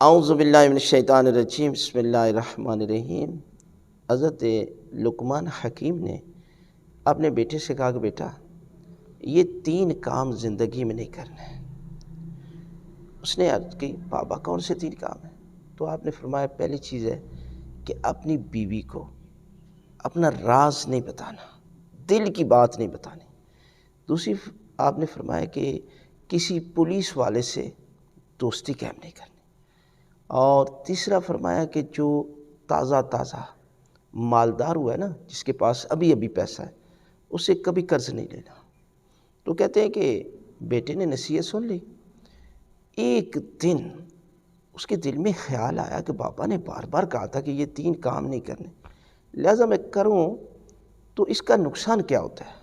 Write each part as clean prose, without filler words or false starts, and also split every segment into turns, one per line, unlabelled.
اعوذ باللہ من الشیطان الرجیم، بسم اللہ الرحمن الرحیم۔ حضرت لقمان حکیم نے اپنے بیٹے سے کہا کہ بیٹا یہ 3 کام زندگی میں نہیں کرنے۔ اس نے عرض کی بابا کون سے 3 کام ہیں؟ تو آپ نے فرمایا پہلی چیز ہے کہ اپنی بیوی کو اپنا راز نہیں بتانا، دل کی بات نہیں بتانی۔ دوسری آپ نے فرمایا کہ کسی پولیس والے سے دوستی قائم نہیں کرنی، اور تیسرا فرمایا کہ جو تازہ مالدار ہوا ہے نا، جس کے پاس ابھی پیسہ ہے، اسے کبھی قرض نہیں لینا۔ تو کہتے ہیں کہ بیٹے نے نصیحت سن لی۔ ایک دن اس کے دل میں خیال آیا کہ بابا نے بار بار کہا تھا کہ یہ 3 کام نہیں کرنے، لہٰذا میں کروں تو اس کا نقصان کیا ہوتا ہے،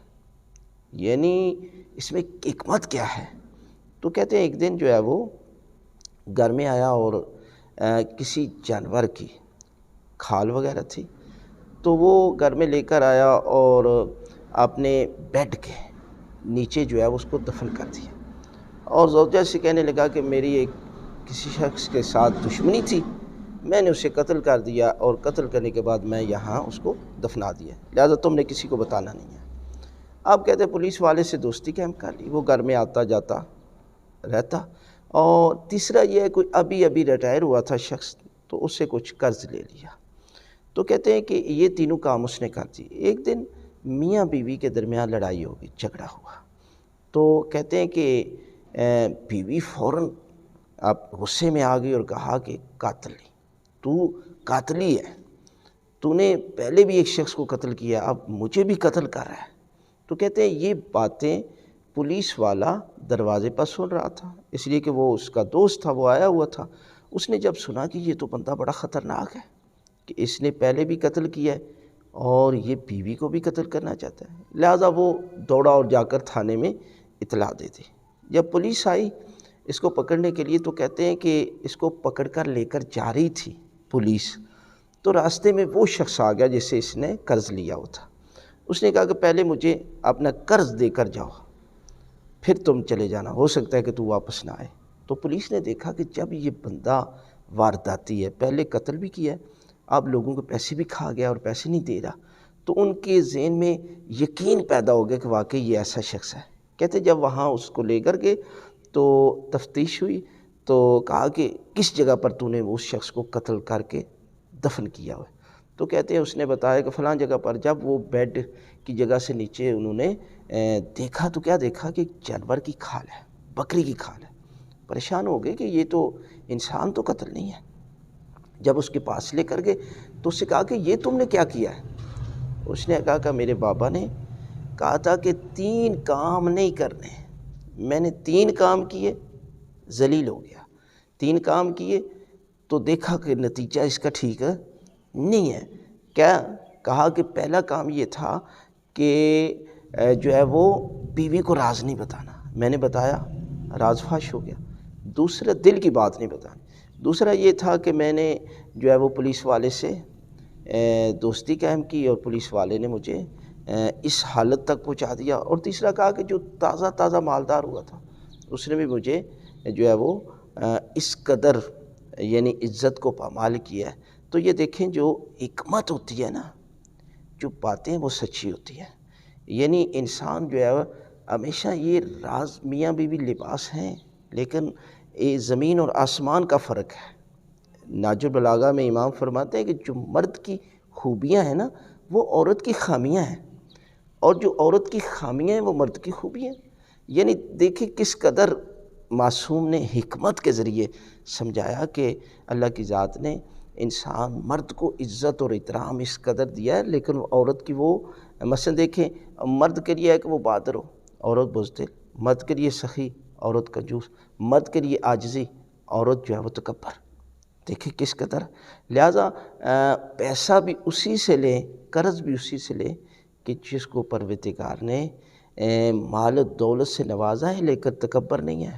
یعنی اس میں حکمت کیا ہے۔ تو کہتے ہیں ایک دن جو ہے وہ گھر میں آیا اور کسی جانور کی کھال وغیرہ تھی، تو وہ گھر میں لے کر آیا اور اپنے بیڈ کے نیچے جو ہے اس کو دفن کر دیا، اور زوجہ سے کہنے لگا کہ میری ایک کسی شخص کے ساتھ دشمنی تھی، میں نے اسے قتل کر دیا، اور قتل کرنے کے بعد میں یہاں اس کو دفنا دیا، لہذا تم نے کسی کو بتانا نہیں ہے۔ آپ کہتے ہیں پولیس والے سے دوستی قائم کر لی، وہ گھر میں آتا جاتا رہتا۔ اور تیسرا یہ ہے کوئی ابھی ریٹائر ہوا تھا شخص، تو اس سے کچھ قرض لے لیا۔ تو کہتے ہیں کہ یہ تینوں کام اس نے کر دی۔ ایک دن میاں بیوی کے درمیان لڑائی ہوگی، جھگڑا ہوا، تو کہتے ہیں کہ بیوی فوراً آپ غصے میں آ گئی اور کہا کہ قاتلی، تو قاتلی ہے، تو نے پہلے بھی ایک شخص کو قتل کیا، اب مجھے بھی قتل کر رہا ہے۔ تو کہتے ہیں یہ باتیں پولیس والا دروازے پر سن رہا تھا، اس لیے کہ وہ اس کا دوست تھا، وہ آیا ہوا تھا۔ اس نے جب سنا کہ یہ تو بندہ بڑا خطرناک ہے، کہ اس نے پہلے بھی قتل کیا ہے اور یہ بیوی کو بھی قتل کرنا چاہتا ہے، لہٰذا وہ دوڑا اور جا کر تھانے میں اطلاع دے دی۔ جب پولیس آئی اس کو پکڑنے کے لیے، تو کہتے ہیں کہ اس کو پکڑ کر لے کر جا رہی تھی پولیس، تو راستے میں وہ شخص آ گیا جس سے اس نے قرض لیا ہوا تھا۔ اس نے کہا کہ پہلے مجھے اپنا قرض دے کر جاؤ، پھر تم چلے جانا، ہو سکتا ہے کہ تو واپس نہ آئے۔ تو پولیس نے دیکھا کہ جب یہ بندہ وارداتی ہے، پہلے قتل بھی کیا ہے، اب لوگوں کے پیسے بھی کھا گیا اور پیسے نہیں دے رہا، تو ان کے ذہن میں یقین پیدا ہو گیا کہ واقعی یہ ایسا شخص ہے۔ کہتے جب وہاں اس کو لے کر گئے تو تفتیش ہوئی، تو کہا کہ کس جگہ پر تو نے اس شخص کو قتل کر کے دفن کیا ہوا ہے؟ تو کہتے ہیں اس نے بتایا کہ فلاں جگہ پر۔ جب وہ بیڈ کی جگہ سے نیچے انہوں نے دیکھا تو کیا دیکھا کہ جانور کی کھال ہے، بکری کی کھال ہے۔ پریشان ہو گئے کہ یہ تو انسان تو قتل نہیں ہے۔ جب اس کے پاس لے کر گئے تو اس سے کہا کہ یہ تم نے کیا کیا ہے؟ اس نے کہا کہ میرے بابا نے کہا تھا کہ 3 کام نہیں کرنے، میں نے 3 کام کیے، ذلیل ہو گیا۔ 3 کام کیے تو دیکھا کہ نتیجہ اس کا ٹھیک نہیں ہے۔ کیا کہا کہ پہلا کام یہ تھا کہ جو ہے وہ بیوی کو راز نہیں بتانا، میں نے بتایا، راز فاش ہو گیا۔ دوسرا دل کی بات نہیں بتانی۔ دوسرا یہ تھا کہ میں نے جو ہے وہ پولیس والے سے دوستی قائم کی، اور پولیس والے نے مجھے اس حالت تک پہنچا دیا۔ اور تیسرا کہا کہ جو تازہ مالدار ہوا تھا، اس نے بھی مجھے جو ہے وہ اس قدر یعنی عزت کو پامال کیا ہے۔ تو یہ دیکھیں جو حکمت ہوتی ہے نا، جو باتیں وہ سچی ہوتی ہیں، یعنی انسان جو ہے ہمیشہ یہ راز، میاں بیوی لباس ہیں لیکن یہ زمین اور آسمان کا فرق ہے۔ نہج البلاغہ میں امام فرماتے ہیں کہ جو مرد کی خوبیاں ہیں نا وہ عورت کی خامیاں ہیں، اور جو عورت کی خامیاں ہیں وہ مرد کی خوبیاں ہیں۔ یعنی دیکھیں کس قدر معصوم نے حکمت کے ذریعے سمجھایا کہ اللہ کی ذات نے انسان مرد کو عزت اور احترام اس قدر دیا ہے، لیکن عورت کی وہ مثلا دیکھیں، مرد کے لیے ہے کہ وہ بہادر ہو، عورت بزدل، مرد کے لیے سخی، عورت کنجوس، مرد کے لیے عاجزی، عورت جو ہے وہ تکبر۔ دیکھیں کس قدر، لہٰذا پیسہ بھی اسی سے لیں، قرض بھی اسی سے لیں کہ جس کو پروردگار نے مال و دولت سے نوازا ہے، لیکن تکبر نہیں ہے،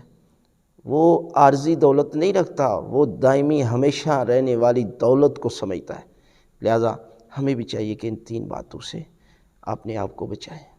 وہ عارضی دولت نہیں رکھتا، وہ دائمی ہمیشہ رہنے والی دولت کو سمجھتا ہے۔ لہٰذا ہمیں بھی چاہیے کہ ان 3 باتوں سے اپنے آپ کو بچائیں۔